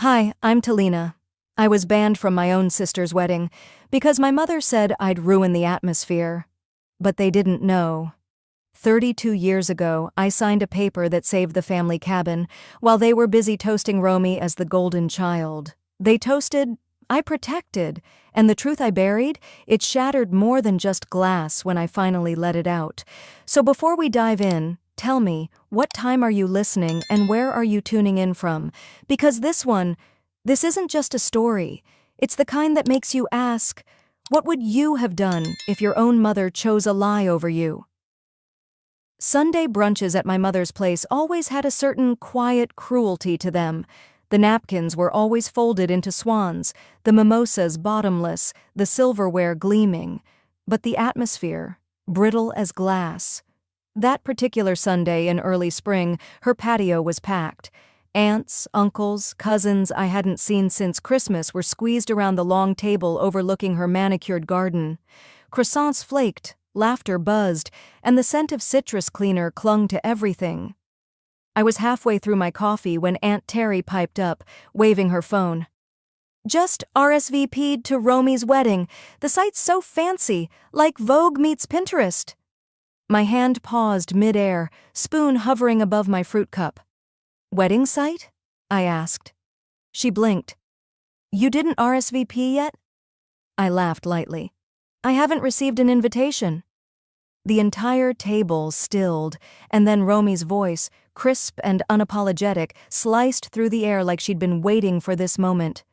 Hi, I'm Talina. I was banned from my own sister's wedding because my mother said I'd ruin the atmosphere. But they didn't know. 32 years ago, I signed a paper that saved the family cabin while they were busy toasting Romy as the golden child. They toasted, I protected, and the truth I buried, it shattered more than just glass when I finally let it out. So before we dive in, tell me, what time are you listening and where are you tuning in from? Because this isn't just a story. It's the kind that makes you ask, what would you have done if your own mother chose a lie over you? Sunday brunches at my mother's place always had a certain quiet cruelty to them. The napkins were always folded into swans, the mimosas bottomless, the silverware gleaming. But the atmosphere, brittle as glass. That particular Sunday in early spring, her patio was packed. Aunts, uncles, cousins I hadn't seen since Christmas were squeezed around the long table overlooking her manicured garden. Croissants flaked, laughter buzzed, and the scent of citrus cleaner clung to everything. I was halfway through my coffee when Aunt Terry piped up, waving her phone. "Just RSVP'd to Romy's wedding. The site's so fancy, like Vogue meets Pinterest." My hand paused mid-air, spoon hovering above my fruit cup. "Wedding site?" I asked. She blinked. "You didn't RSVP yet?" I laughed lightly. "I haven't received an invitation." The entire table stilled, and then Romy's voice, crisp and unapologetic, sliced through the air like she'd been waiting for this moment.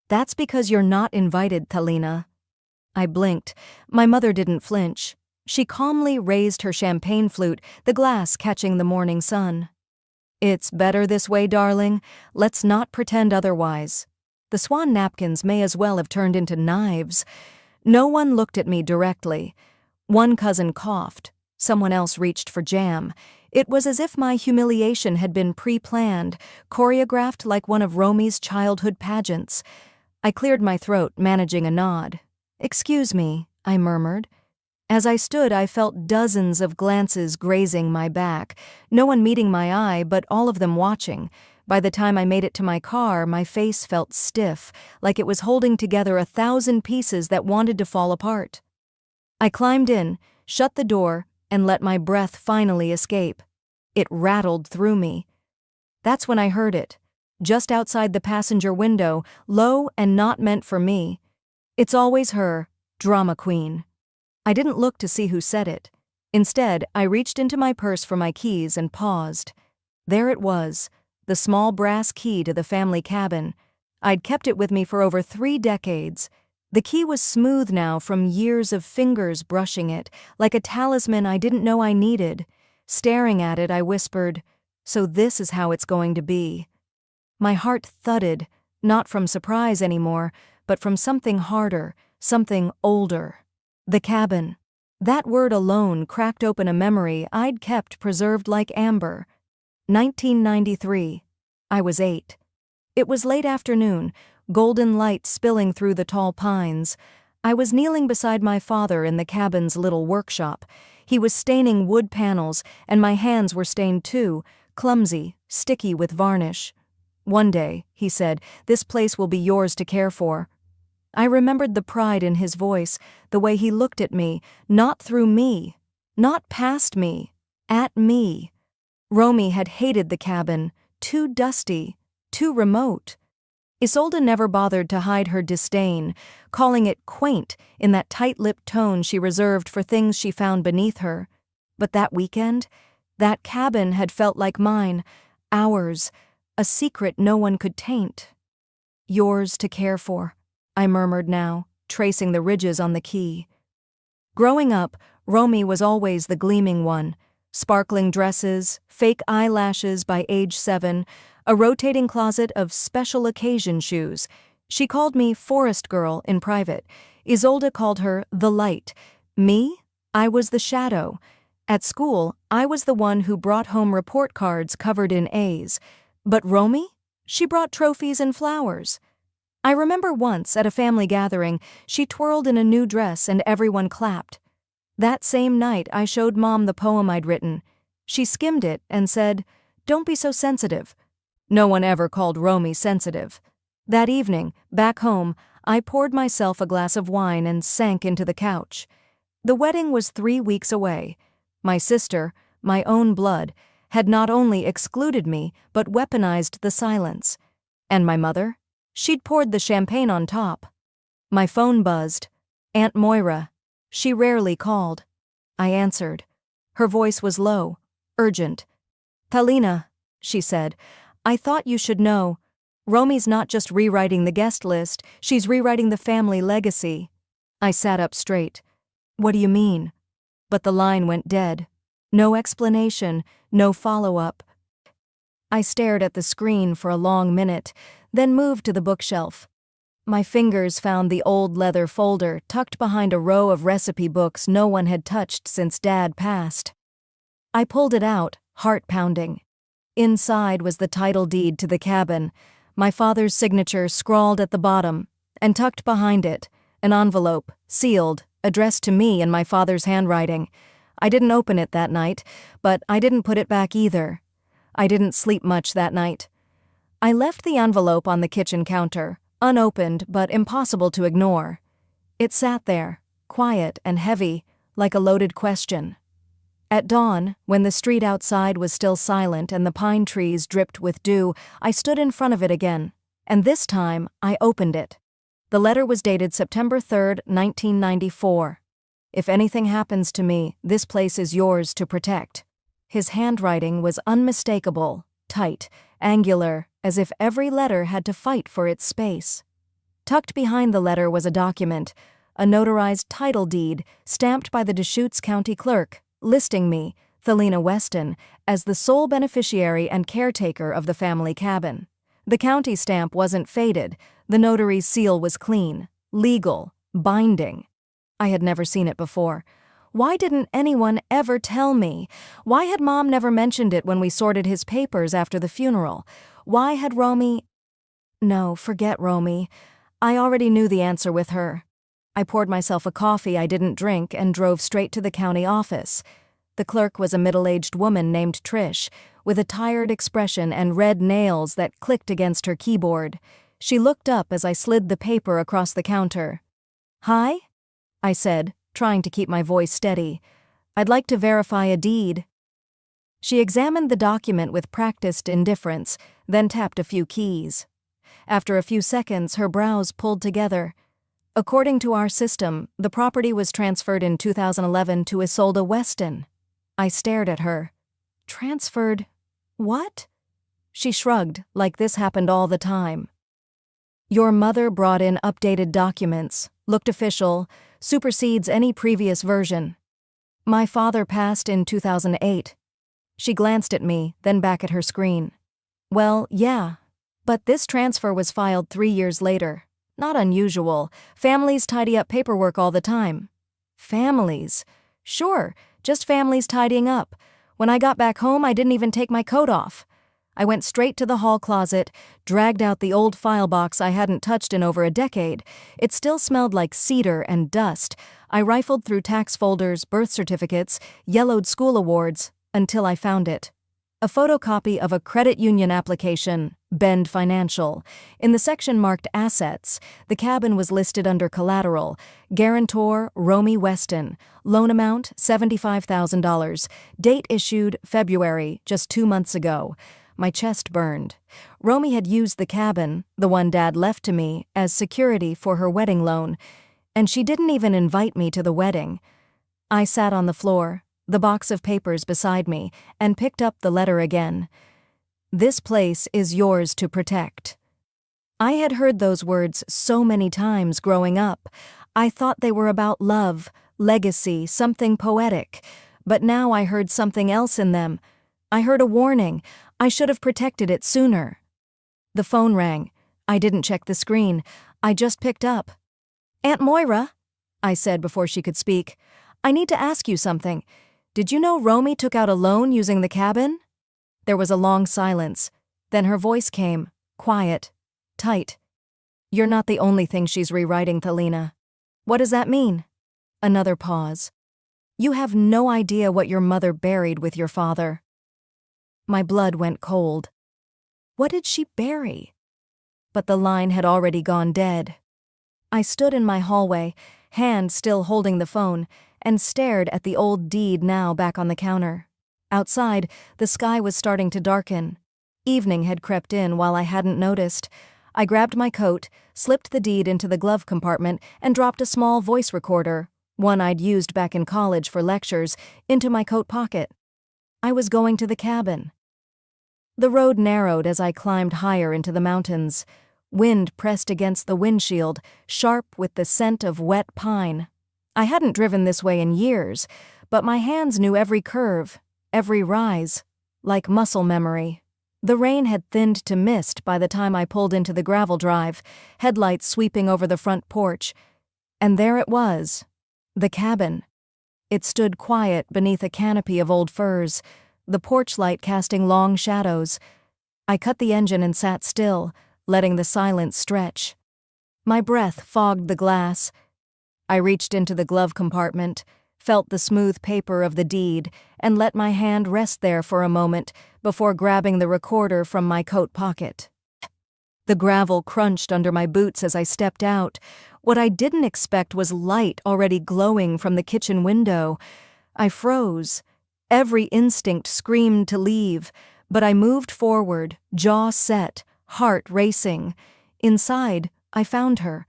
"That's because you're not invited, Talina." I blinked. My mother didn't flinch. She calmly raised her champagne flute, the glass catching the morning sun. "It's better this way, darling. Let's not pretend otherwise." The swan napkins may as well have turned into knives. No one looked at me directly. One cousin coughed. Someone else reached for jam. It was as if my humiliation had been pre-planned, choreographed like one of Romy's childhood pageants. I cleared my throat, managing a nod. "Excuse me," I murmured. As I stood, I felt dozens of glances grazing my back, no one meeting my eye, but all of them watching. By the time I made it to my car, my face felt stiff, like it was holding together 1,000 pieces that wanted to fall apart. I climbed in, shut the door, and let my breath finally escape. It rattled through me. That's when I heard it, just outside the passenger window, low and not meant for me. "It's always her, drama queen." I didn't look to see who said it. Instead, I reached into my purse for my keys and paused. There it was, the small brass key to the family cabin. I'd kept it with me for over 3 decades. The key was smooth now from years of fingers brushing it, like a talisman I didn't know I needed. Staring at it, I whispered, "So this is how it's going to be." My heart thudded, not from surprise anymore, but from something harder, something older. The cabin. That word alone cracked open a memory I'd kept preserved like amber. 1993. I was 8. It was late afternoon, golden light spilling through the tall pines. I was kneeling beside my father in the cabin's little workshop. He was staining wood panels, and my hands were stained too, clumsy, sticky with varnish. "One day," he said, "this place will be yours to care for." I remembered the pride in his voice, the way he looked at me, not through me, not past me, at me. Romy had hated the cabin, too dusty, too remote. Isolde never bothered to hide her disdain, calling it quaint in that tight-lipped tone she reserved for things she found beneath her. But that weekend, that cabin had felt like mine, ours, a secret no one could taint. "Yours to care for," I murmured now, tracing the ridges on the key. Growing up, Romy was always the gleaming one. Sparkling dresses, fake eyelashes by age 7, a rotating closet of special occasion shoes. She called me Forest Girl in private. Isolde called her the Light. Me? I was the shadow. At school, I was the one who brought home report cards covered in A's. But Romy? She brought trophies and flowers. I remember once, at a family gathering, she twirled in a new dress and everyone clapped. That same night, I showed Mom the poem I'd written. She skimmed it and said, "Don't be so sensitive." No one ever called Romy sensitive. That evening, back home, I poured myself a glass of wine and sank into the couch. The wedding was 3 weeks away. My sister, my own blood, had not only excluded me, but weaponized the silence. And my mother? She'd poured the champagne on top. My phone buzzed. Aunt Moira. She rarely called. I answered. Her voice was low, urgent. "Talina," she said, "I thought you should know. Romy's not just rewriting the guest list, she's rewriting the family legacy." I sat up straight. "What do you mean?" But the line went dead. No explanation, no follow-up. I stared at the screen for a long minute, then moved to the bookshelf. My fingers found the old leather folder tucked behind a row of recipe books no one had touched since Dad passed. I pulled it out, heart pounding. Inside was the title deed to the cabin, my father's signature scrawled at the bottom, and tucked behind it, an envelope, sealed, addressed to me in my father's handwriting. I didn't open it that night, but I didn't put it back either. I didn't sleep much that night. I left the envelope on the kitchen counter, unopened but impossible to ignore. It sat there, quiet and heavy, like a loaded question. At dawn, when the street outside was still silent and the pine trees dripped with dew, I stood in front of it again, and this time I opened it. The letter was dated September 3rd, 1994. "If anything happens to me, this place is yours to protect." His handwriting was unmistakable, tight, angular, as if every letter had to fight for its space. Tucked behind the letter was a document, a notarized title deed stamped by the Deschutes County Clerk, listing me, Talina Weston, as the sole beneficiary and caretaker of the family cabin. The county stamp wasn't faded, the notary's seal was clean, legal, binding. I had never seen it before. Why didn't anyone ever tell me? Why had Mom never mentioned it when we sorted his papers after the funeral? Why had Romy— No, forget Romy. I already knew the answer with her. I poured myself a coffee I didn't drink and drove straight to the county office. The clerk was a middle-aged woman named Trish, with a tired expression and red nails that clicked against her keyboard. She looked up as I slid the paper across the counter. "Hi?" I said, trying to keep my voice steady. "I'd like to verify a deed." She examined the document with practiced indifference, then tapped a few keys. After a few seconds, her brows pulled together. "According to our system, the property was transferred in 2011 to Isolde Weston." I stared at her. "Transferred? What?" She shrugged, like this happened all the time. "Your mother brought in updated documents, looked official, supersedes any previous version. My father passed in 2008. She glanced at me, then back at her screen. "Well, yeah. But this transfer was filed 3 years later. Not unusual. Families tidy up paperwork all the time." "Families?" "Sure, just families tidying up. When I got back home, I didn't even take my coat off. I went straight to the hall closet, dragged out the old file box I hadn't touched in over a decade. It still smelled like cedar and dust. I rifled through tax folders, birth certificates, yellowed school awards, until I found it. A photocopy of a credit union application, Bend Financial. In the section marked Assets, the cabin was listed under collateral. Guarantor, Romy Weston. Loan amount, $75,000. Date issued, February, just 2 months ago. My chest burned. Romy had used the cabin, the one Dad left to me, as security for her wedding loan. And she didn't even invite me to the wedding. I sat on the floor, the box of papers beside me, and picked up the letter again. "This place is yours to protect." I had heard those words so many times growing up. I thought they were about love, legacy, something poetic. But now I heard something else in them. I heard a warning. I should have protected it sooner. The phone rang. I didn't check the screen. I just picked up. "Aunt Moira," I said before she could speak, "I need to ask you something. Did you know Romy took out a loan using the cabin?" There was a long silence. Then her voice came, quiet, tight. "You're not the only thing she's rewriting, Talina." "What does that mean?" Another pause. "You have no idea what your mother buried with your father." My blood went cold. What did she bury? but the line had already gone dead. I stood in my hallway, hand still holding the phone, and stared at the old deed now back on the counter. Outside, the sky was starting to darken. Evening had crept in while I hadn't noticed. I grabbed my coat, slipped the deed into the glove compartment, and dropped a small voice recorder, one I'd used back in college for lectures, into my coat pocket. I was going to the cabin. The road narrowed as I climbed higher into the mountains. Wind pressed against the windshield, sharp with the scent of wet pine. I hadn't driven this way in years, but my hands knew every curve, every rise, like muscle memory. The rain had thinned to mist by the time I pulled into the gravel drive, headlights sweeping over the front porch. And there it was, the cabin. It stood quiet beneath a canopy of old firs, the porch light casting long shadows. I cut the engine and sat still, letting the silence stretch. My breath fogged the glass. I reached into the glove compartment, felt the smooth paper of the deed, and let my hand rest there for a moment before grabbing the recorder from my coat pocket. The gravel crunched under my boots as I stepped out. What I didn't expect was light already glowing from the kitchen window. I froze. Every instinct screamed to leave, but I moved forward, jaw set, heart racing. Inside, I found her.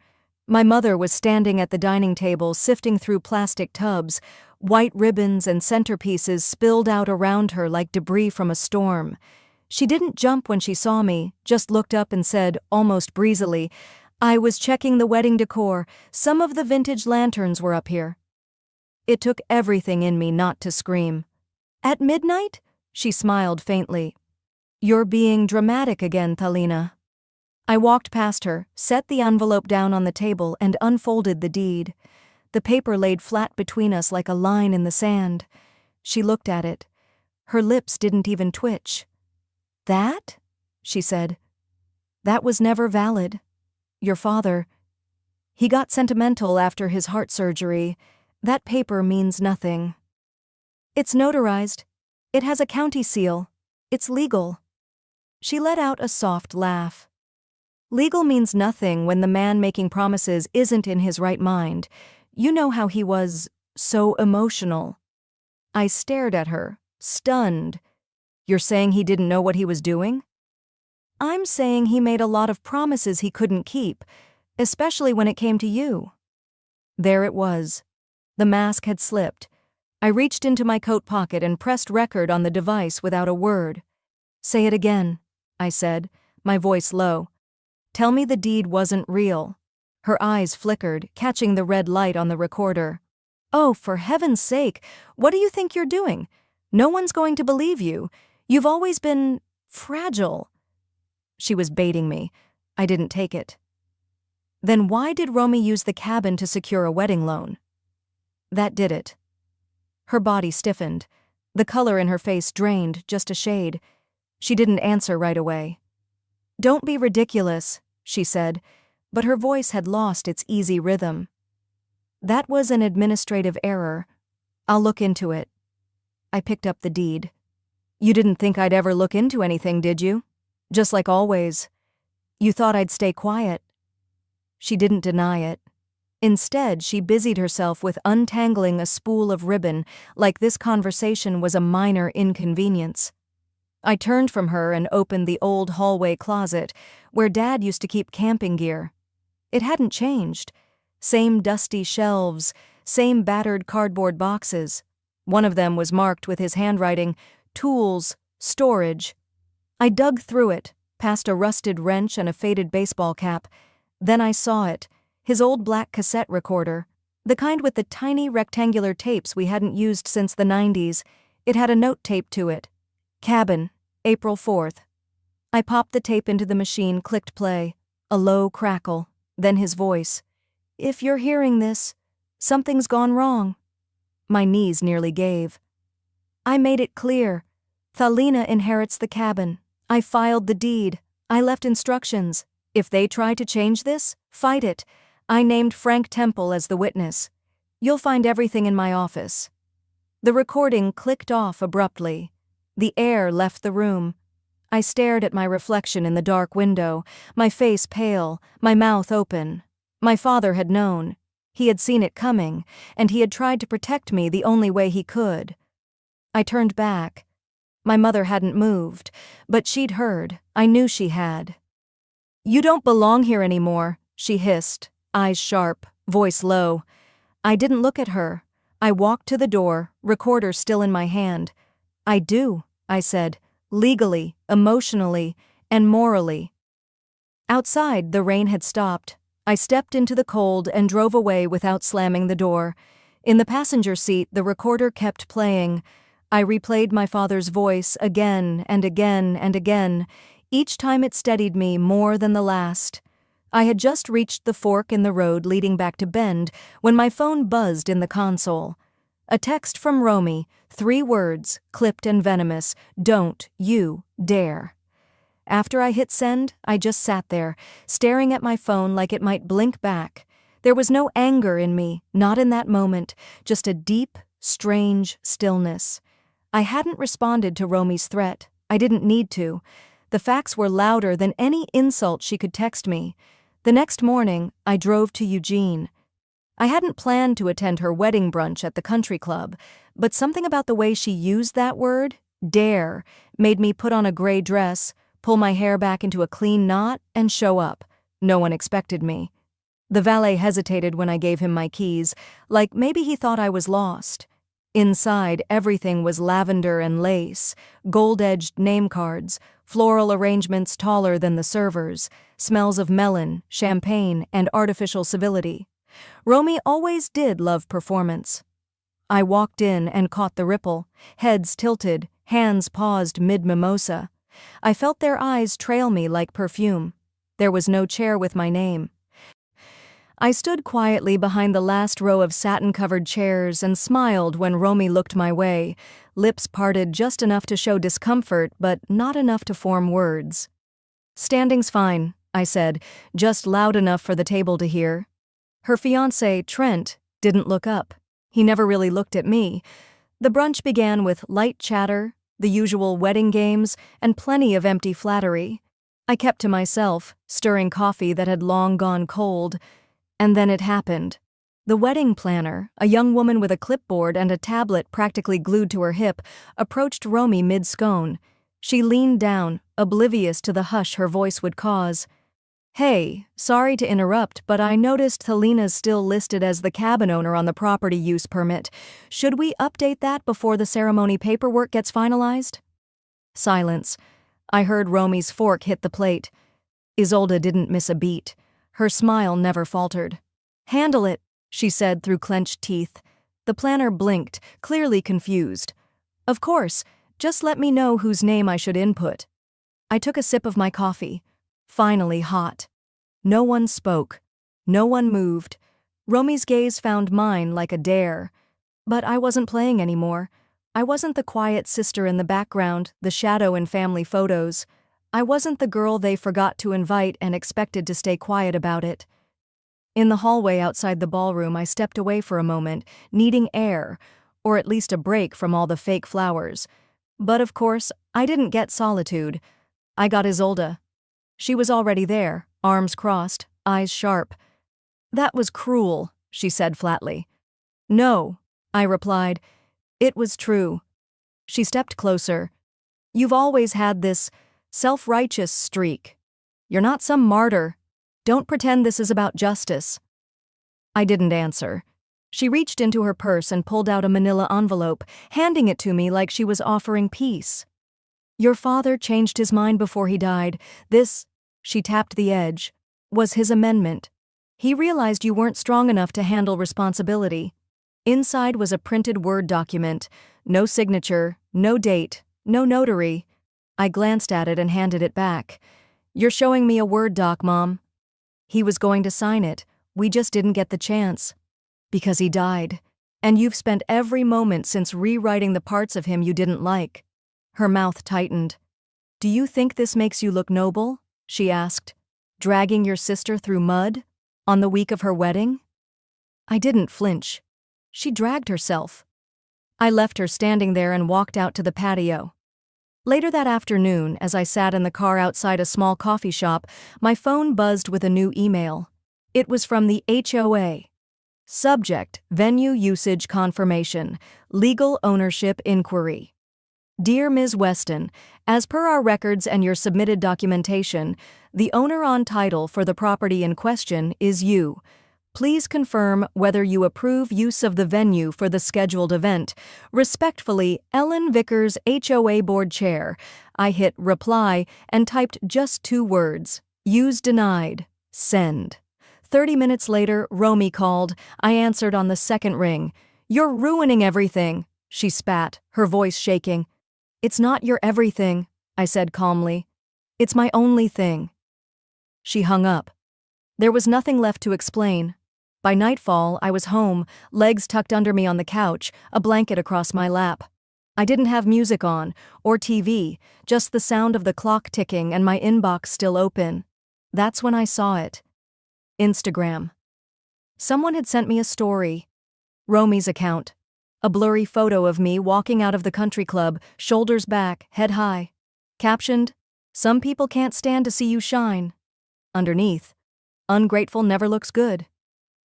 My mother was standing at the dining table, sifting through plastic tubs. White ribbons and centerpieces spilled out around her like debris from a storm. She didn't jump when she saw me, just looked up and said, almost breezily, "I was checking the wedding decor. Some of the vintage lanterns were up here." It took everything in me not to scream. "At midnight?" She smiled faintly. "You're being dramatic again, Thalina." I walked past her, set the envelope down on the table, and unfolded the deed. The paper laid flat between us like a line in the sand. She looked at it. Her lips didn't even twitch. "That?" she said. "That was never valid. Your father, he got sentimental after his heart surgery. That paper means nothing. It's notarized. It has a county seal. It's legal." She let out a soft laugh. "Legal means nothing when the man making promises isn't in his right mind. You know how he was so emotional." I stared at her, stunned. "You're saying he didn't know what he was doing?" "I'm saying he made a lot of promises he couldn't keep, especially when it came to you." There it was. The mask had slipped. I reached into my coat pocket and pressed record on the device without a word. "Say it again," I said, my voice low. "Tell me the deed wasn't real." Her eyes flickered, catching the red light on the recorder. "Oh, for heaven's sake, what do you think you're doing? No one's going to believe you. You've always been fragile." She was baiting me. I didn't take it. "Then why did Romy use the cabin to secure a wedding loan?" "That did it." Her body stiffened. The color in her face drained just a shade. She didn't answer right away. "Don't be ridiculous," she said, but her voice had lost its easy rhythm. "That was an administrative error. I'll look into it." I picked up the deed. "You didn't think I'd ever look into anything, did you? Just like always. You thought I'd stay quiet." She didn't deny it. Instead, she busied herself with untangling a spool of ribbon, like this conversation was a minor inconvenience. I turned from her and opened the old hallway closet, where Dad used to keep camping gear. It hadn't changed. Same dusty shelves, same battered cardboard boxes. One of them was marked with his handwriting, "Tools, Storage." I dug through it, past a rusted wrench and a faded baseball cap. Then I saw it. His old black cassette recorder, the kind with the tiny rectangular tapes we hadn't used since the 90s. It had a note taped to it. "Cabin, April 4th. I popped the tape into the machine, clicked play. A low crackle, then his voice. "If you're hearing this, something's gone wrong." My knees nearly gave. "I made it clear. Thalina inherits the cabin. I filed the deed. I left instructions. If they try to change this, fight it. I named Frank Temple as the witness. You'll find everything in my office." The recording clicked off abruptly. The air left the room. I stared at my reflection in the dark window, my face pale, my mouth open. My father had known. He had seen it coming, and he had tried to protect me the only way he could. I turned back. My mother hadn't moved, but she'd heard. I knew she had. "You don't belong here anymore," she hissed, eyes sharp, voice low. I didn't look at her. I walked to the door, recorder still in my hand. "I do," I said, legally, emotionally, and morally. Outside, the rain had stopped. I stepped into the cold and drove away without slamming the door. In the passenger seat, the recorder kept playing. I replayed my father's voice again and again and again. Each time it steadied me more than the last. I had just reached the fork in the road leading back to Bend when my phone buzzed in the console. A text from Romy, 3 words, clipped and venomous: "Don't you dare." After I hit send, I just sat there, staring at my phone like it might blink back. There was no anger in me, not in that moment, just a deep, strange stillness. I hadn't responded to Romy's threat. I didn't need to. The facts were louder than any insult she could text me. The next morning, I drove to Eugene. I hadn't planned to attend her wedding brunch at the country club, but something about the way she used that word, dare, made me put on a gray dress, pull my hair back into a clean knot, and show up. No one expected me. The valet hesitated when I gave him my keys, like maybe he thought I was lost. Inside, everything was lavender and lace, gold-edged name cards, floral arrangements taller than the servers, smells of melon, champagne, and artificial civility. Romy always did love performance. I walked in and caught the ripple, heads tilted, hands paused mid-mimosa. I felt their eyes trail me like perfume. There was no chair with my name. I stood quietly behind the last row of satin-covered chairs and smiled when Romy looked my way, lips parted just enough to show discomfort but not enough to form words. "Standing's fine," I said, just loud enough for the table to hear. Her fiancé, Trent, didn't look up. He never really looked at me. The brunch began with light chatter, the usual wedding games, and plenty of empty flattery. I kept to myself, stirring coffee that had long gone cold. And then it happened. The wedding planner, a young woman with a clipboard and a tablet practically glued to her hip, approached Romy mid-scone. She leaned down, oblivious to the hush her voice would cause. "Hey, sorry to interrupt, but I noticed Helena's still listed as the cabin owner on the property use permit. Should we update that before the ceremony paperwork gets finalized?" Silence. I heard Romy's fork hit the plate. Isolde didn't miss a beat. Her smile never faltered. "Handle it," she said through clenched teeth. The planner blinked, clearly confused. "Of course, just let me know whose name I should input." I took a sip of my coffee. Finally hot. No one spoke. No one moved. Romy's gaze found mine like a dare. But I wasn't playing anymore. I wasn't the quiet sister in the background, the shadow in family photos. I wasn't the girl they forgot to invite and expected to stay quiet about it. In the hallway outside the ballroom, I stepped away for a moment, needing air, or at least a break from all the fake flowers. But of course, I didn't get solitude. I got Isolde. She was already there, arms crossed, eyes sharp. "That was cruel," she said flatly. "No," I replied. "It was true." She stepped closer. "You've always had this self-righteous streak. You're not some martyr. Don't pretend this is about justice." I didn't answer. She reached into her purse and pulled out a manila envelope, handing it to me like she was offering peace. "Your father changed his mind before he died. This," she tapped the edge, "was his amendment. He realized you weren't strong enough to handle responsibility." Inside was a printed Word document. No signature, no date, no notary. I glanced at it and handed it back. "You're showing me a Word doc, Mom." He was going to sign it. We just didn't get the chance. Because he died. And you've spent every moment since rewriting the parts of him you didn't like. Her mouth tightened. "Do you think this makes you look noble?" she asked. "Dragging your sister through mud? On the week of her wedding?" I didn't flinch. She dragged herself. I left her standing there and walked out to the patio. Later that afternoon, as I sat in the car outside a small coffee shop, my phone buzzed with a new email. It was from the HOA. Subject: Venue Usage Confirmation. Legal Ownership Inquiry. Dear Ms. Weston, as per our records and your submitted documentation, the owner on title for the property in question is you. Please confirm whether you approve use of the venue for the scheduled event. Respectfully, Ellen Vickers, HOA Board Chair. I hit reply and typed just 2 words. Use denied. Send. 30 minutes later, Romy called. I answered on the second ring. You're ruining everything, she spat, her voice shaking. It's not your everything, I said calmly. It's my only thing. She hung up. There was nothing left to explain. By nightfall, I was home, legs tucked under me on the couch, a blanket across my lap. I didn't have music on, or TV, just the sound of the clock ticking and my inbox still open. That's when I saw it. Instagram. Someone had sent me a story. Romy's account. A blurry photo of me walking out of the country club, shoulders back, head high. Captioned, "Some people can't stand to see you shine." Underneath, "Ungrateful never looks good."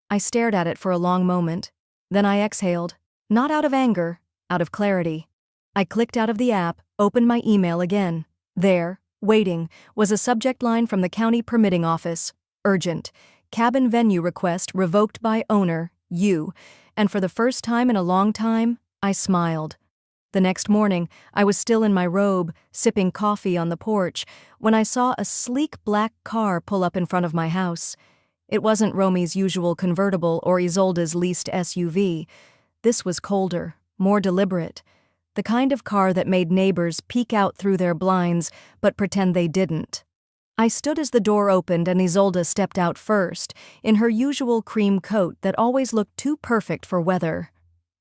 I stared at it for a long moment. Then I exhaled, not out of anger, out of clarity. I clicked out of the app, opened my email again. There, waiting, was a subject line from the county permitting office. Urgent. Cabin venue request revoked by owner, you. And for the first time in a long time, I smiled. The next morning, I was still in my robe, sipping coffee on the porch, when I saw a sleek black car pull up in front of my house. It wasn't Romy's usual convertible or Isolde's leased SUV. This was colder, more deliberate. The kind of car that made neighbors peek out through their blinds but pretend they didn't. I stood as the door opened and Isolde stepped out first, in her usual cream coat that always looked too perfect for weather.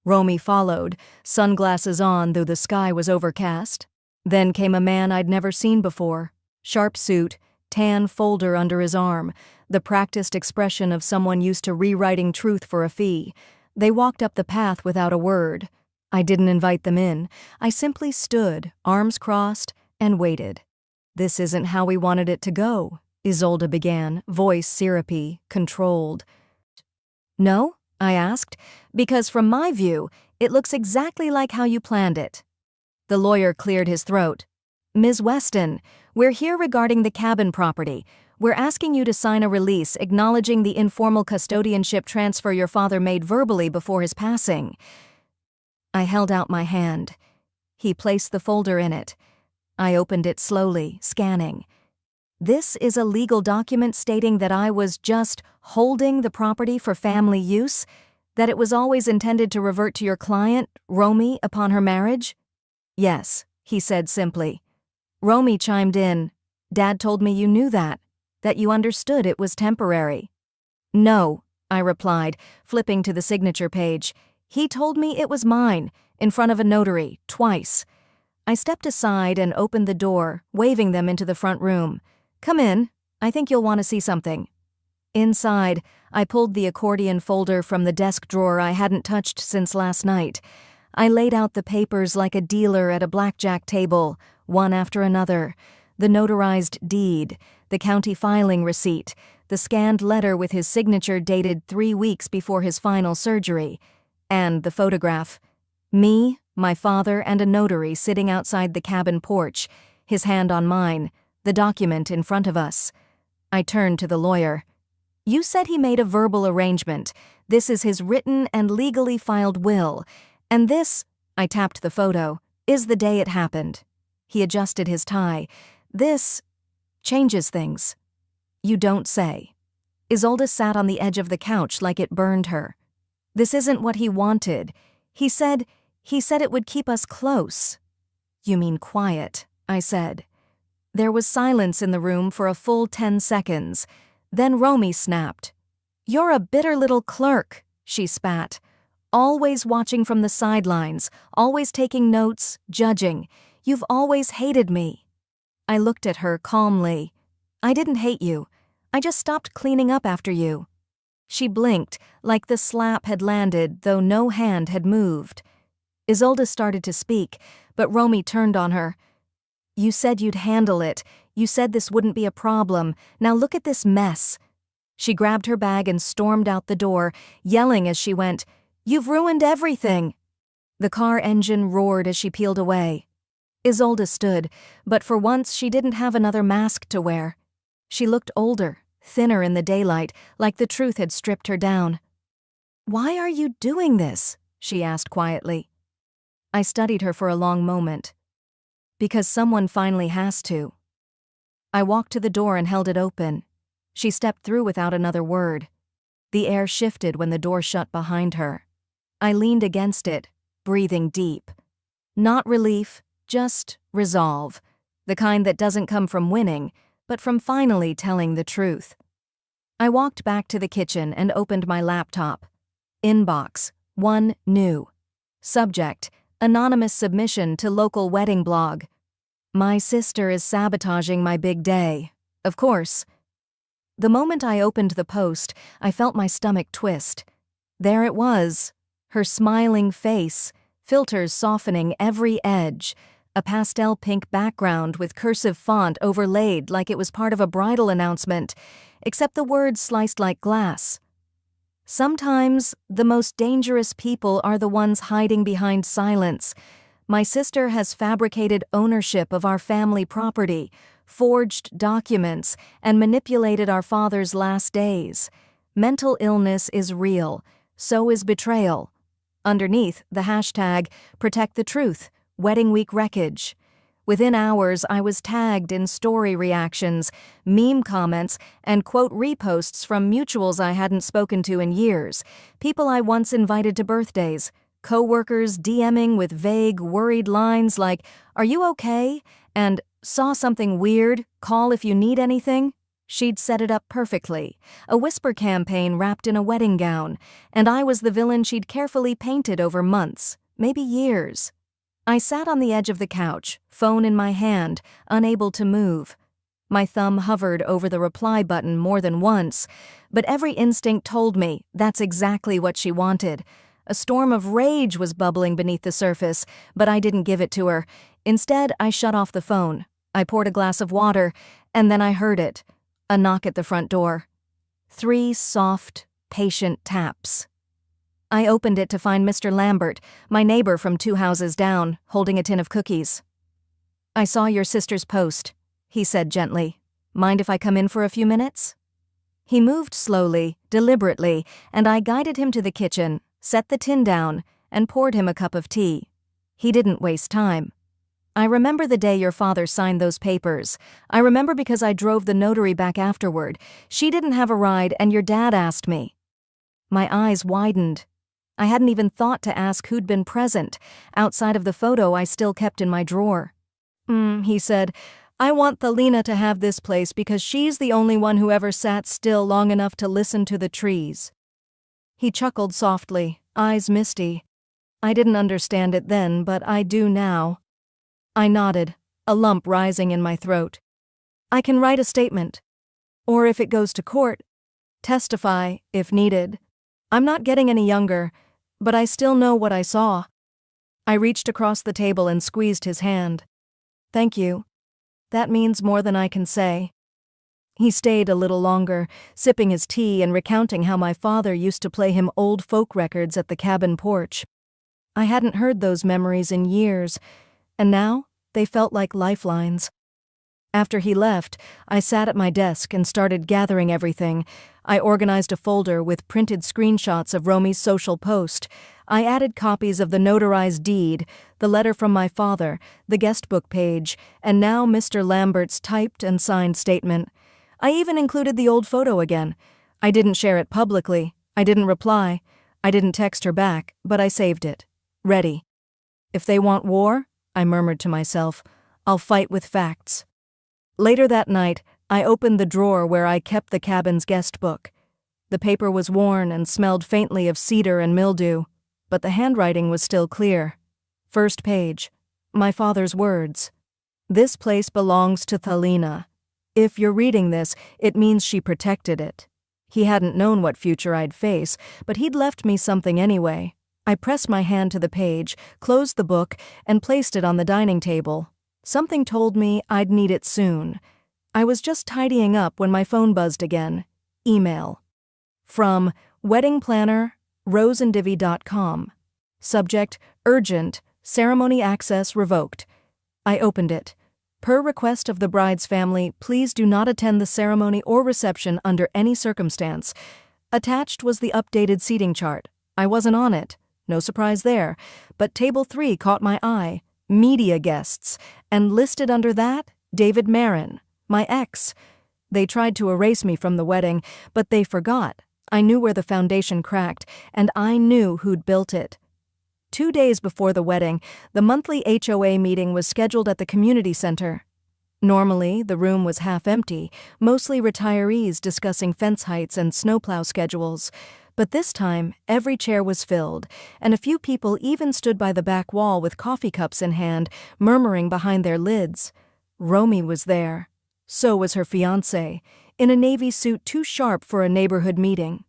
Romy followed, sunglasses on though the sky was overcast. Then came a man I'd never seen before. Sharp suit, tan folder under his arm, the practiced expression of someone used to rewriting truth for a fee. They walked up the path without a word. I didn't invite them in. I simply stood, arms crossed, and waited. "This isn't how we wanted it to go," Isolde began, voice syrupy, controlled. "No?" I asked, "because from my view, it looks exactly like how you planned it." The lawyer cleared his throat. "Ms. Weston, we're here regarding the cabin property. We're asking you to sign a release acknowledging the informal custodianship transfer your father made verbally before his passing." I held out my hand. He placed the folder in it. I opened it slowly, scanning. "This is a legal document stating that I was just holding the property for family use, that it was always intended to revert to your client, Romy, upon her marriage?" "Yes," he said simply. Romy chimed in, "Dad told me you knew that you understood it was temporary." "No," I replied, flipping to the signature page. "He told me it was mine, in front of a notary, twice." I stepped aside and opened the door, waving them into the front room. "Come in. I think you'll want to see something." Inside, I pulled the accordion folder from the desk drawer I hadn't touched since last night. I laid out the papers like a dealer at a blackjack table, one after another. The notarized deed, the county filing receipt, the scanned letter with his signature dated 3 weeks before his final surgery, and the photograph. Me, my father, and a notary sitting outside the cabin porch, his hand on mine, the document in front of us. I turned to the lawyer. "You said he made a verbal arrangement. This is his written and legally filed will. And this," I tapped the photo, "is the day it happened." He adjusted his tie. "This changes things." "You don't say." Isolde sat on the edge of the couch like it burned her. "This isn't what he wanted. He said it would keep us close." "You mean quiet," I said. There was silence in the room for a full 10 seconds. Then Romy snapped. "You're a bitter little clerk," she spat. "Always watching from the sidelines, always taking notes, judging. You've always hated me." I looked at her calmly. "I didn't hate you. I just stopped cleaning up after you." She blinked, like the slap had landed, though no hand had moved. Isolde started to speak, but Romy turned on her. You said you'd handle it. You said this wouldn't be a problem. Now look at this mess." She grabbed her bag and stormed out the door, yelling as she went, "You've ruined everything!" The car engine roared as she peeled away. Isolde stood, but for once she didn't have another mask to wear. She looked older, thinner in the daylight, like the truth had stripped her down. "Why are you doing this?" she asked quietly. I studied her for a long moment. "Because someone finally has to." I walked to the door and held it open. She stepped through without another word. The air shifted when the door shut behind her. I leaned against it, breathing deep. Not relief, just resolve. The kind that doesn't come from winning, but from finally telling the truth. I walked back to the kitchen and opened my laptop. Inbox, 1 new. Subject, anonymous submission to local wedding blog. My sister is sabotaging my big day. Of course. The moment I opened the post, I felt my stomach twist. There it was, her smiling face, filters softening every edge, a pastel pink background with cursive font overlaid like it was part of a bridal announcement, except the words sliced like glass. Sometimes, the most dangerous people are the ones hiding behind silence. My sister has fabricated ownership of our family property, forged documents, and manipulated our father's last days. Mental illness is real, so is betrayal. Underneath, the hashtag, Protect the Truth, Wedding Week Wreckage. Within hours, I was tagged in story reactions, meme comments, and quote reposts from mutuals I hadn't spoken to in years, people I once invited to birthdays, co-workers DMing with vague, worried lines like, "Are you okay?" and "Saw something weird, call if you need anything." She'd set it up perfectly, a whisper campaign wrapped in a wedding gown, and I was the villain she'd carefully painted over months, maybe years. I sat on the edge of the couch, phone in my hand, unable to move. My thumb hovered over the reply button more than once, but every instinct told me that's exactly what she wanted. A storm of rage was bubbling beneath the surface, but I didn't give it to her. Instead, I shut off the phone. I poured a glass of water, and then I heard it. A knock at the front door. 3 soft, patient taps. I opened it to find Mr. Lambert, my neighbor from 2 houses down, holding a tin of cookies. "I saw your sister's post," he said gently. "Mind if I come in for a few minutes?" He moved slowly, deliberately, and I guided him to the kitchen, set the tin down, and poured him a cup of tea. He didn't waste time. "I remember the day your father signed those papers. I remember because I drove the notary back afterward. She didn't have a ride and your dad asked me." My eyes widened. I hadn't even thought to ask who'd been present, outside of the photo I still kept in my drawer. He said, "I want Thalina to have this place because she's the only one who ever sat still long enough to listen to the trees." He chuckled softly, eyes misty. I didn't understand it then, but I do now. I nodded, a lump rising in my throat. "I can write a statement. Or if it goes to court, testify if needed. I'm not getting any younger, but I still know what I saw." I reached across the table and squeezed his hand. "Thank you. That means more than I can say." He stayed a little longer, sipping his tea and recounting how my father used to play him old folk records at the cabin porch. I hadn't heard those memories in years, and now they felt like lifelines. After he left, I sat at my desk and started gathering everything. I organized a folder with printed screenshots of Romy's social post. I added copies of the notarized deed, the letter from my father, the guestbook page, and now Mr. Lambert's typed and signed statement. I even included the old photo again. I didn't share it publicly. I didn't reply. I didn't text her back, but I saved it. Ready. "If they want war," I murmured to myself, "I'll fight with facts." Later that night, I opened the drawer where I kept the cabin's guest book. The paper was worn and smelled faintly of cedar and mildew, but the handwriting was still clear. First page. My father's words. "This place belongs to Thalina. If you're reading this, it means she protected it." He hadn't known what future I'd face, but he'd left me something anyway. I pressed my hand to the page, closed the book, and placed it on the dining table. Something told me I'd need it soon. I was just tidying up when my phone buzzed again. Email. From wedding planner, rosendivi.com. Subject, urgent, ceremony access revoked. I opened it. Per request of the bride's family, please do not attend the ceremony or reception under any circumstance. Attached was the updated seating chart. I wasn't on it. No surprise there. But table 3 caught my eye. Media guests. And listed under that, David Marin, my ex. They tried to erase me from the wedding, but they forgot. I knew where the foundation cracked, and I knew who'd built it. 2 days before the wedding, the monthly HOA meeting was scheduled at the community center. Normally, the room was half empty, mostly retirees discussing fence heights and snowplow schedules. But this time, every chair was filled, and a few people even stood by the back wall with coffee cups in hand, murmuring behind their lids. Romy was there. So was her fiancé, in a navy suit too sharp for a neighborhood meeting.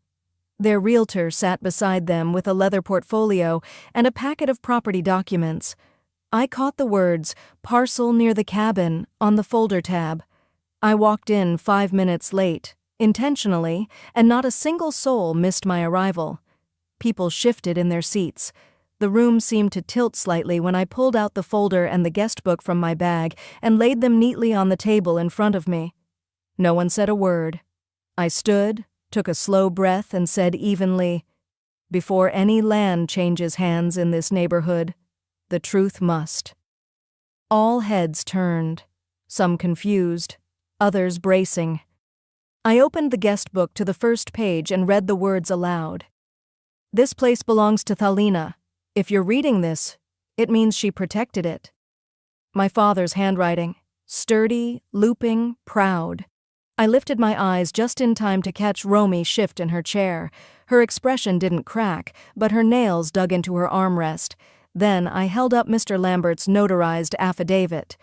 Their realtor sat beside them with a leather portfolio and a packet of property documents. I caught the words, "Parcel near the cabin," on the folder tab. I walked in 5 minutes late, intentionally, and not a single soul missed my arrival. People shifted in their seats. The room seemed to tilt slightly when I pulled out the folder and the guest book from my bag and laid them neatly on the table in front of me. No one said a word. I stood, took a slow breath, and said evenly, "Before any land changes hands in this neighborhood, the truth must." All heads turned, some confused, others bracing. I opened the guest book to the first page and read the words aloud. "This place belongs to Thalina. If you're reading this, it means she protected it." My father's handwriting, sturdy, looping, proud. I lifted my eyes just in time to catch Romy shift in her chair. Her expression didn't crack, but her nails dug into her armrest. Then I held up Mr. Lambert's notarized affidavit.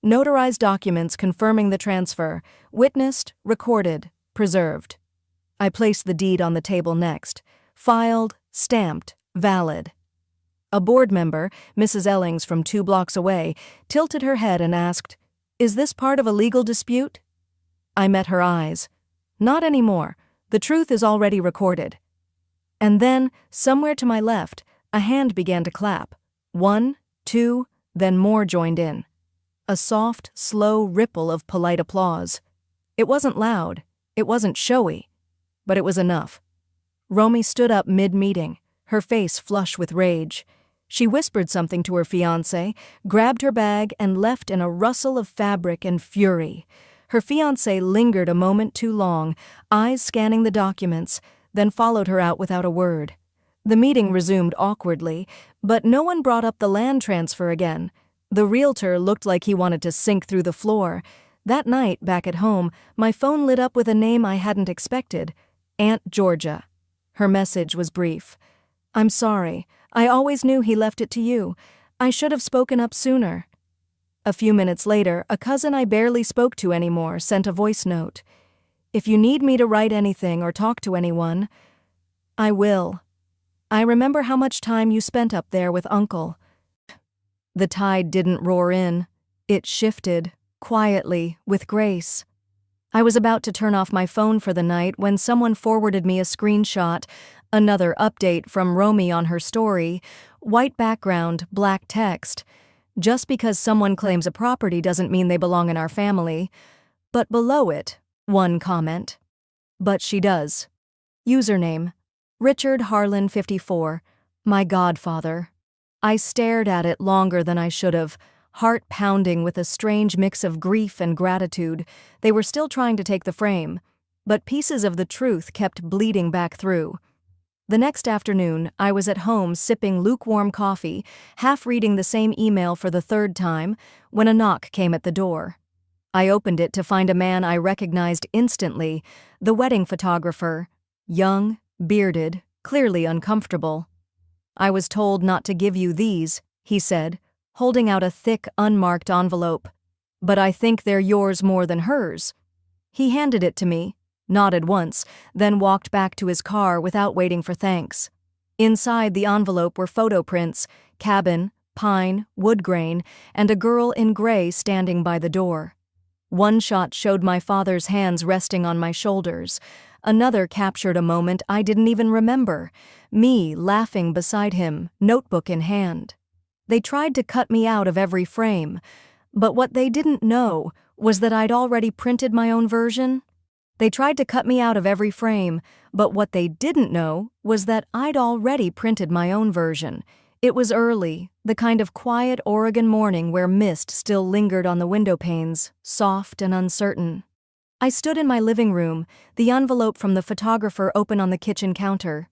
Notarized documents confirming the transfer, witnessed, recorded, preserved. I placed the deed on the table next. Filed, stamped, valid. A board member, Mrs. Ellings from 2 blocks away, tilted her head and asked, "Is this part of a legal dispute?" I met her eyes. "Not anymore. The truth is already recorded." And then, somewhere to my left, a hand began to clap. 1, 2, then more joined in. A soft, slow ripple of polite applause. It wasn't loud, it wasn't showy, but it was enough. Romy stood up mid-meeting, her face flush with rage. She whispered something to her fiancé, grabbed her bag, and left in a rustle of fabric and fury. Her fiancé lingered a moment too long, eyes scanning the documents, then followed her out without a word. The meeting resumed awkwardly, but no one brought up the land transfer again. The realtor looked like he wanted to sink through the floor. That night, back at home, my phone lit up with a name I hadn't expected. Aunt Georgia. Her message was brief. "I'm sorry. I always knew he left it to you. I should have spoken up sooner." A few minutes later, a cousin I barely spoke to anymore sent a voice note. "If you need me to write anything or talk to anyone, I will. I remember how much time you spent up there with Uncle." The tide didn't roar in. It shifted, quietly, with grace. I was about to turn off my phone for the night when someone forwarded me a screenshot, another update from Romy on her story, white background, black text. "Just because someone claims a property doesn't mean they belong in our family." But below it, one comment. "But she does." Username, Richard Harlan 54, my godfather. I stared at it longer than I should have, heart pounding with a strange mix of grief and gratitude. They were still trying to take the frame, but pieces of the truth kept bleeding back through. The next afternoon, I was at home sipping lukewarm coffee, half reading the same email for the 3rd time, when a knock came at the door. I opened it to find a man I recognized instantly, the wedding photographer. Young, bearded, clearly uncomfortable. "I was told not to give you these," he said, holding out a thick, unmarked envelope. "But I think they're yours more than hers." He handed it to me, nodded once, then walked back to his car without waiting for thanks. Inside the envelope were photo prints, cabin, pine, wood grain, and a girl in gray standing by the door. One shot showed my father's hands resting on my shoulders. Another captured a moment I didn't even remember, me laughing beside him, notebook in hand. They tried to cut me out of every frame, but what they didn't know was that I'd already printed my own version. They tried to cut me out of every frame, but what they didn't know was that I'd already printed my own version. It was early, the kind of quiet Oregon morning where mist still lingered on the window panes, soft and uncertain. I stood in my living room, the envelope from the photographer open on the kitchen counter.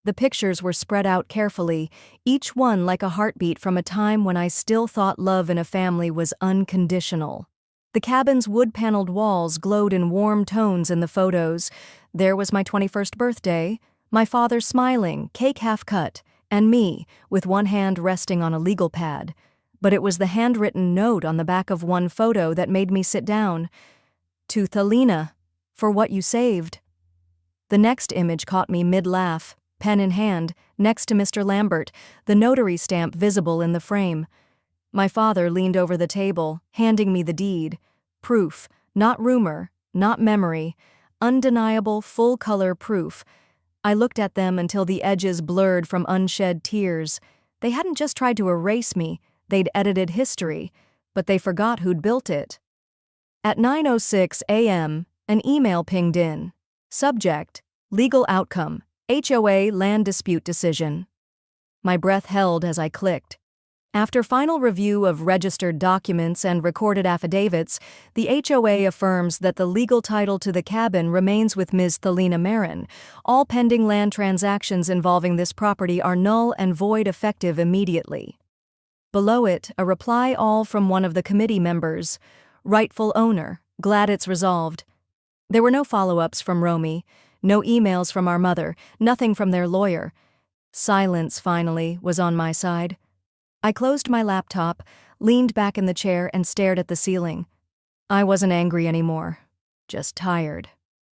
The pictures were spread out carefully, each one like a heartbeat from a time when I still thought love in a family was unconditional. The cabin's wood-paneled walls glowed in warm tones in the photos. There was my 21st birthday, my father smiling, cake half cut, and me, with one hand resting on a legal pad. But it was the handwritten note on the back of one photo that made me sit down. To Thelina, for what you saved. The next image caught me mid-laugh, pen in hand, next to Mr. Lambert, the notary stamp visible in the frame. My father leaned over the table, handing me the deed. Proof, not rumor, not memory, undeniable full-color proof. I looked at them until the edges blurred from unshed tears. They hadn't just tried to erase me, they'd edited history, but they forgot who'd built it. At 9:06 a.m., an email pinged in. Subject, legal outcome, HOA land dispute decision. My breath held as I clicked. After final review of registered documents and recorded affidavits, the HOA affirms that the legal title to the cabin remains with Ms. Thelina Marin. All pending land transactions involving this property are null and void effective immediately. Below it, a reply all from one of the committee members. Rightful owner, glad it's resolved. There were no follow-ups from Romy, no emails from our mother, nothing from their lawyer. Silence, finally, was on my side. I closed my laptop, leaned back in the chair and stared at the ceiling. I wasn't angry anymore, just tired.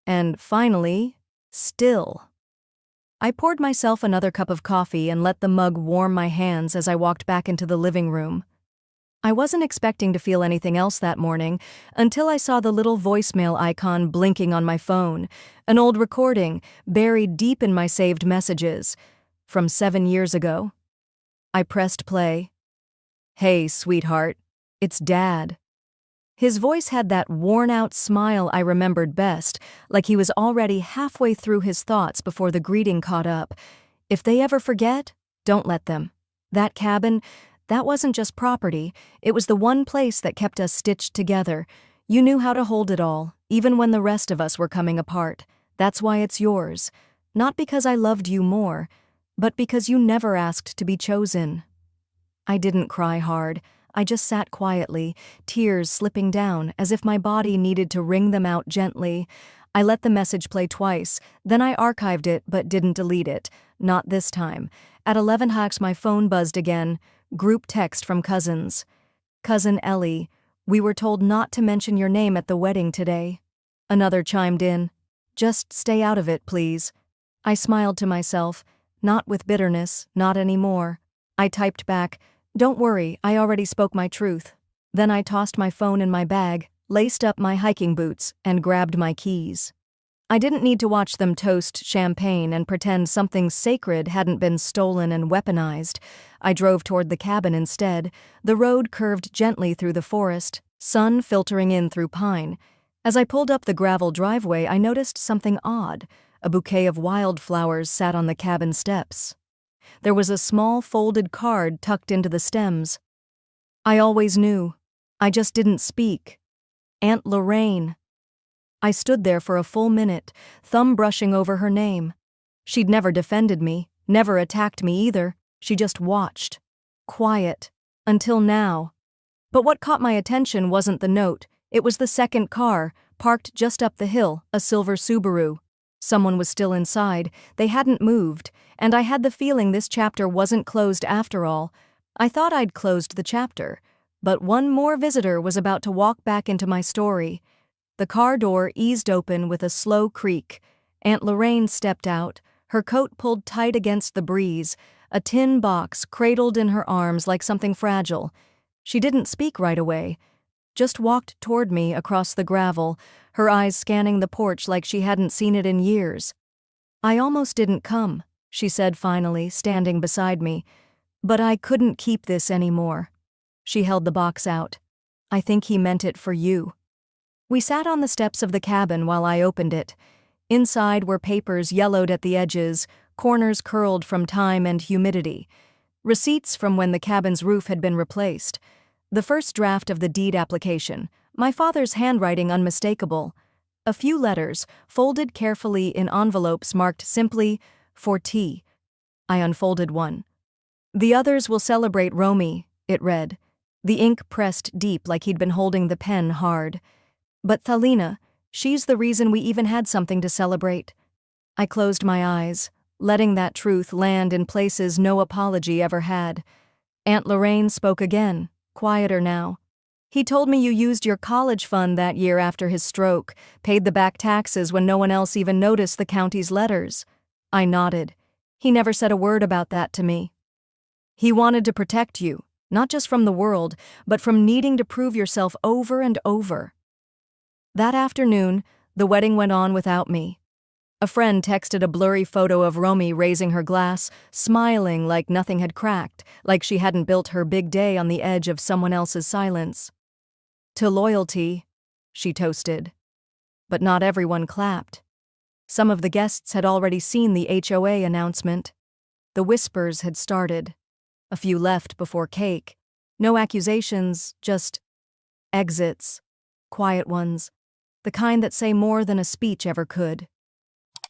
And finally, still. I poured myself another cup of coffee and let the mug warm my hands as I walked back into the living room. I wasn't expecting to feel anything else that morning until I saw the little voicemail icon blinking on my phone, an old recording buried deep in my saved messages from 7 years ago. I pressed play. Hey, sweetheart, it's Dad. His voice had that worn-out smile I remembered best, like he was already halfway through his thoughts before the greeting caught up. If they ever forget, don't let them. That cabin, that wasn't just property, it was the one place that kept us stitched together. You knew how to hold it all, even when the rest of us were coming apart. That's why it's yours. Not because I loved you more, but because you never asked to be chosen. I didn't cry hard. I just sat quietly, tears slipping down as if my body needed to wring them out gently. I let the message play twice, then I archived it but didn't delete it. Not this time. At 11 hacks my phone buzzed again. Group text from cousins. Cousin Ellie, we were told not to mention your name at the wedding today. Another chimed in. Just stay out of it, please. I smiled to myself. Not with bitterness, not anymore. I typed back, don't worry, I already spoke my truth. Then I tossed my phone in my bag, laced up my hiking boots, and grabbed my keys. I didn't need to watch them toast champagne and pretend something sacred hadn't been stolen and weaponized. I drove toward the cabin instead. The road curved gently through the forest, sun filtering in through pine. As I pulled up the gravel driveway, I noticed something odd. A bouquet of wildflowers sat on the cabin steps. There was a small folded card tucked into the stems. I always knew. I just didn't speak. Aunt Lorraine. I stood there for a full minute, thumb brushing over her name. She'd never defended me, never attacked me either. She just watched. Quiet. Until now. But what caught my attention wasn't the note. It was the second car, parked just up the hill, a silver Subaru. Someone was still inside, they hadn't moved, and I had the feeling this chapter wasn't closed after all. I thought I'd closed the chapter, but one more visitor was about to walk back into my story. The car door eased open with a slow creak. Aunt Lorraine stepped out, her coat pulled tight against the breeze, a tin box cradled in her arms like something fragile. She didn't speak right away, just walked toward me across the gravel, her eyes scanning the porch like she hadn't seen it in years. "I almost didn't come," she said finally, standing beside me, "but I couldn't keep this anymore." She held the box out. "I think he meant it for you." We sat on the steps of the cabin while I opened it. Inside were papers yellowed at the edges, corners curled from time and humidity. Receipts from when the cabin's roof had been replaced. The first draft of the deed application, my father's handwriting unmistakable. A few letters, folded carefully in envelopes marked simply, "For T." I unfolded one. "The others will celebrate Romy," it read. The ink pressed deep like he'd been holding the pen hard. "But Thalina, she's the reason we even had something to celebrate." I closed my eyes, letting that truth land in places no apology ever had. Aunt Lorraine spoke again, quieter now. "He told me you used your college fund that year after his stroke, paid the back taxes when no one else even noticed the county's letters." I nodded. "He never said a word about that to me." "He wanted to protect you, not just from the world, but from needing to prove yourself over and over." That afternoon, the wedding went on without me. A friend texted a blurry photo of Romy raising her glass, smiling like nothing had cracked, like she hadn't built her big day on the edge of someone else's silence. "To loyalty," she toasted. But not everyone clapped. Some of the guests had already seen the HOA announcement. The whispers had started. A few left before cake. No accusations, just exits. Quiet ones. The kind that say more than a speech ever could.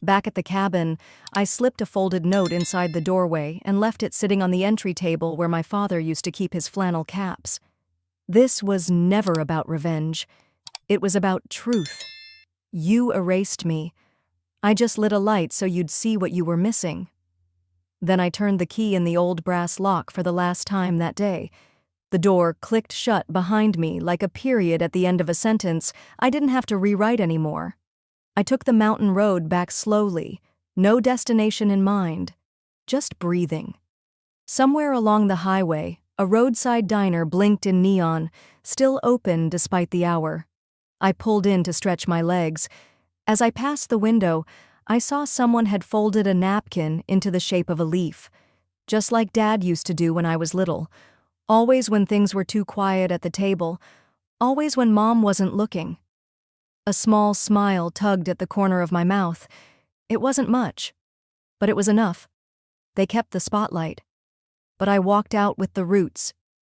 Back at the cabin, I slipped a folded note inside the doorway and left it sitting on the entry table where my father used to keep his flannel caps. This was never about revenge. It was about truth. You erased me. I just lit a light so you'd see what you were missing. Then I turned the key in the old brass lock for the last time that day. The door clicked shut behind me like a period at the end of a sentence I didn't have to rewrite anymore. I took the mountain road back slowly, no destination in mind, just breathing. Somewhere along the highway, a roadside diner blinked in neon, still open despite the hour. I pulled in to stretch my legs. As I passed the window, I saw someone had folded a napkin into the shape of a leaf, just like Dad used to do when I was little. Always when things were too quiet at the table, always when Mom wasn't looking. A small smile tugged at the corner of my mouth. It wasn't much, but it was enough. They kept the spotlight. But I walked out with the roots,